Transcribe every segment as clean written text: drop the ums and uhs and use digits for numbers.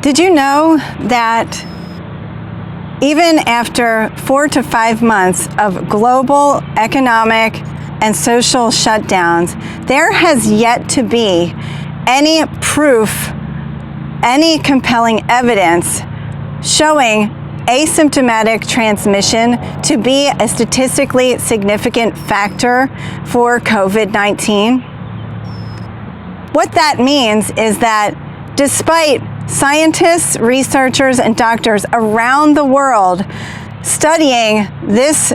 Did you know that even after 4 to 5 months of global economic and social shutdowns, there has yet to be any proof, any compelling evidence showing asymptomatic transmission to be a statistically significant factor for COVID-19? What that means is that despite scientists, researchers, and doctors around the world studying this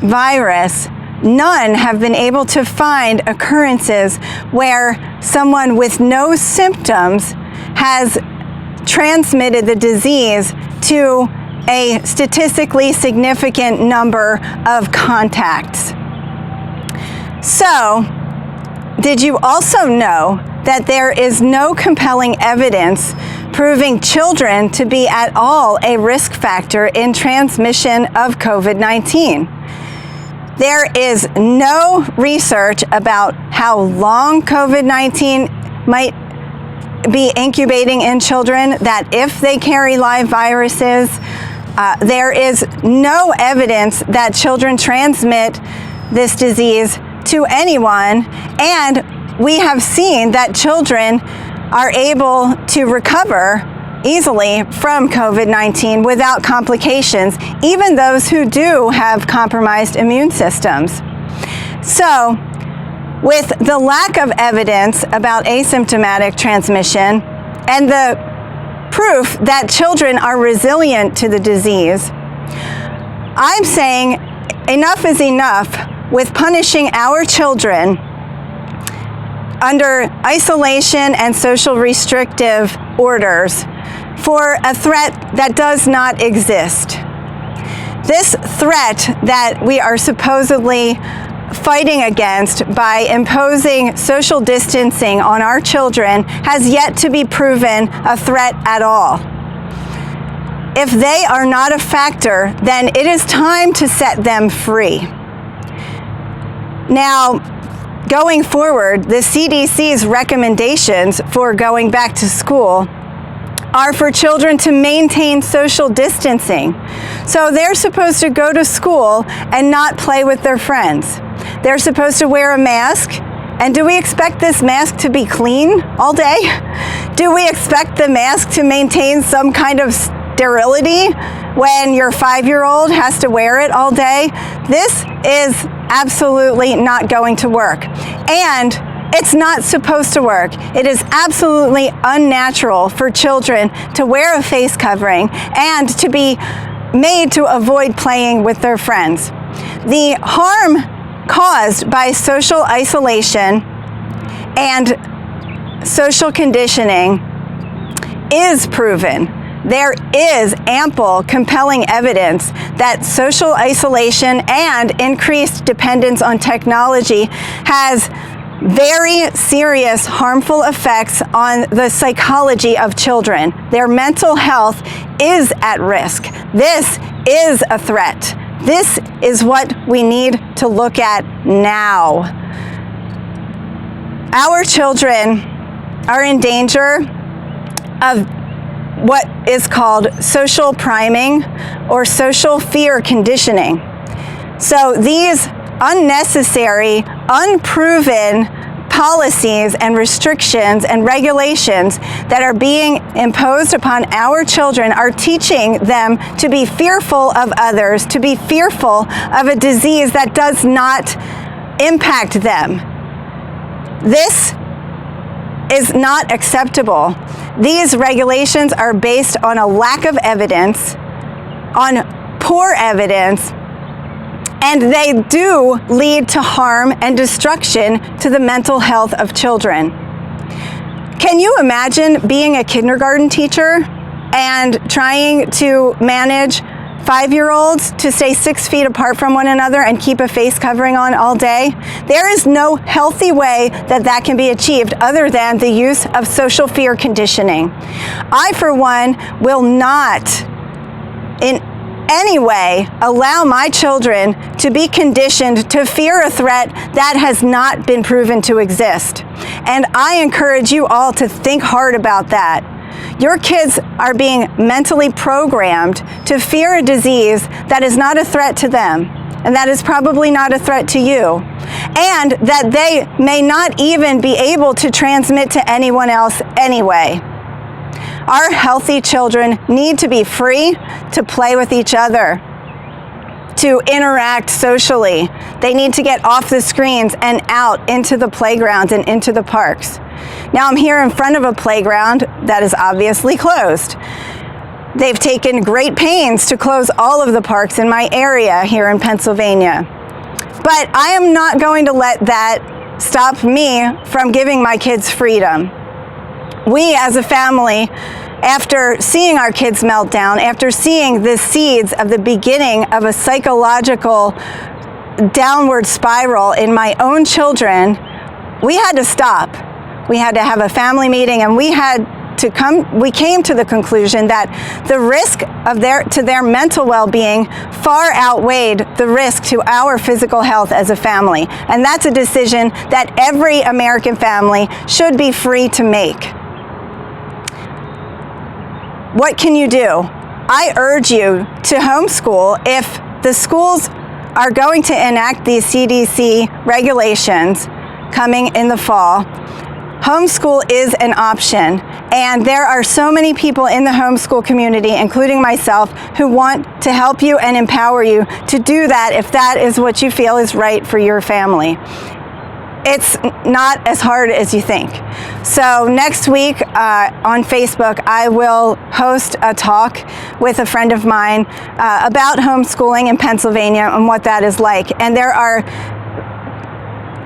virus, none have been able to find occurrences where someone with no symptoms has transmitted the disease to a statistically significant number of contacts. So, did you also know that there is no compelling evidence proving children to be at all a risk factor in transmission of COVID-19? There is no research about how long COVID-19 might be incubating in children, that if they carry live viruses, there is no evidence that children transmit this disease to anyone, and we have seen that children are able to recover easily from COVID-19 without complications, even those who do have compromised immune systems. So, with the lack of evidence about asymptomatic transmission and the proof that children are resilient to the disease, I'm saying enough is enough with punishing our children under isolation and social restrictive orders for a threat that does not exist. This threat that we are supposedly fighting against by imposing social distancing on our children has yet to be proven a threat at all. If they are not a factor, then it is time to set them free. Now, going forward, the CDC's recommendations for going back to school are for children to maintain social distancing. So they're supposed to go to school and not play with their friends. They're supposed to wear a mask. And do we expect this mask to be clean all day? Do we expect the mask to maintain some kind of sterility when your 5-year-old has to wear it all day? This is absolutely not going to work. And it's not supposed to work. It is absolutely unnatural for children to wear a face covering and to be made to avoid playing with their friends. The harm caused by social isolation and social conditioning is proven. There is ample, compelling evidence that social isolation and increased dependence on technology has very serious harmful effects on the psychology of children. Their mental health is at risk. This is a threat. This is what we need to look at now. Our children are in danger of what is called social priming or social fear conditioning. So these unnecessary, unproven policies and restrictions and regulations that are being imposed upon our children are teaching them to be fearful of others, to be fearful of a disease that does not impact them. This is not acceptable. These regulations are based on a lack of evidence, on poor evidence, and they do lead to harm and destruction to the mental health of children. Can you imagine being a kindergarten teacher and trying to manage 5-year-olds to stay 6 feet apart from one another and keep a face covering on all day? There is no healthy way that that can be achieved other than the use of social fear conditioning. I, for one, will not in any way allow my children to be conditioned to fear a threat that has not been proven to exist. And I encourage you all to think hard about that. Your kids are being mentally programmed to fear a disease that is not a threat to them, and that is probably not a threat to you, and that they may not even be able to transmit to anyone else anyway. Our healthy children need to be free to play with each other, to interact socially. They need to get off the screens and out into the playgrounds and into the parks. Now I'm here in front of a playground that is obviously closed. They've taken great pains to close all of the parks in my area here in Pennsylvania. But I am not going to let that stop me from giving my kids freedom. We as a family, after seeing our kids melt down, after seeing the seeds of the beginning of a psychological downward spiral in my own children, we had to stop. We had to have a family meeting, and we came to the conclusion that the risk of their mental well-being far outweighed the risk to our physical health as a family. And that's a decision that every American family should be free to make. What can you do? I urge you to homeschool if the schools are going to enact these CDC regulations coming in the fall. Homeschool is an option, and there are so many people in the homeschool community, including myself, who want to help you and empower you to do that if that is what you feel is right for your family. It's not as hard as you think. So next week on Facebook, I will host a talk with a friend of mine about homeschooling in Pennsylvania and what that is like. And there are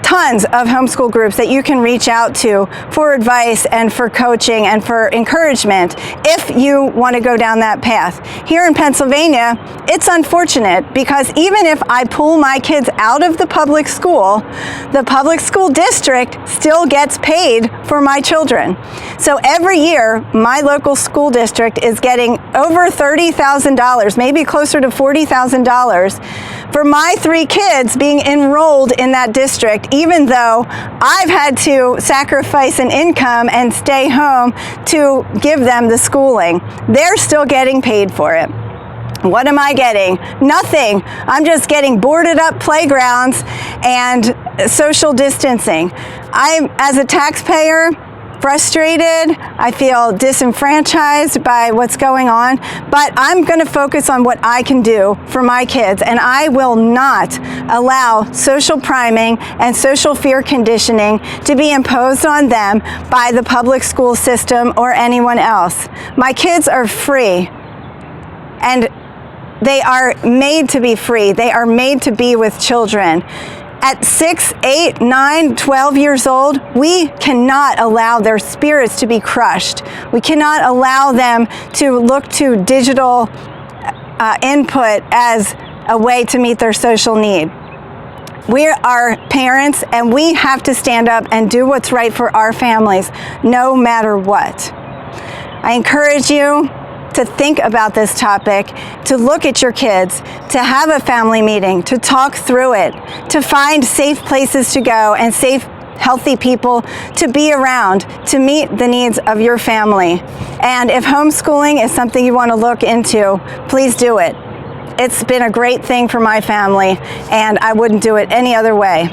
tons of homeschool groups that you can reach out to for advice and for coaching and for encouragement if you want to go down that path. Here in Pennsylvania, it's unfortunate because even if I pull my kids out of the public school district still gets paid for my children. So every year, my local school district is getting over $30,000, maybe closer to $40,000 for my 3 kids being enrolled in that district, even though I've had to sacrifice an income and stay home to give them the schooling. They're still getting paid for it. What am I getting? Nothing. I'm just getting boarded up playgrounds and social distancing. I'm, as a taxpayer, frustrated. I feel disenfranchised by what's going on, but I'm going to focus on what I can do for my kids, and I will not allow social priming and social fear conditioning to be imposed on them by the public school system or anyone else. My kids are free, and they are made to be free. They are made to be with children. At 6, 8, 9, 12 years old, we cannot allow their spirits to be crushed. We cannot allow them to look to digital input as a way to meet their social need. We are parents, and we have to stand up and do what's right for our families, no matter what. I encourage you to think about this topic, to look at your kids, to have a family meeting, to talk through it, to find safe places to go and safe, healthy people to be around to meet the needs of your family. And if homeschooling is something you want to look into, please do it. It's been a great thing for my family, and I wouldn't do it any other way.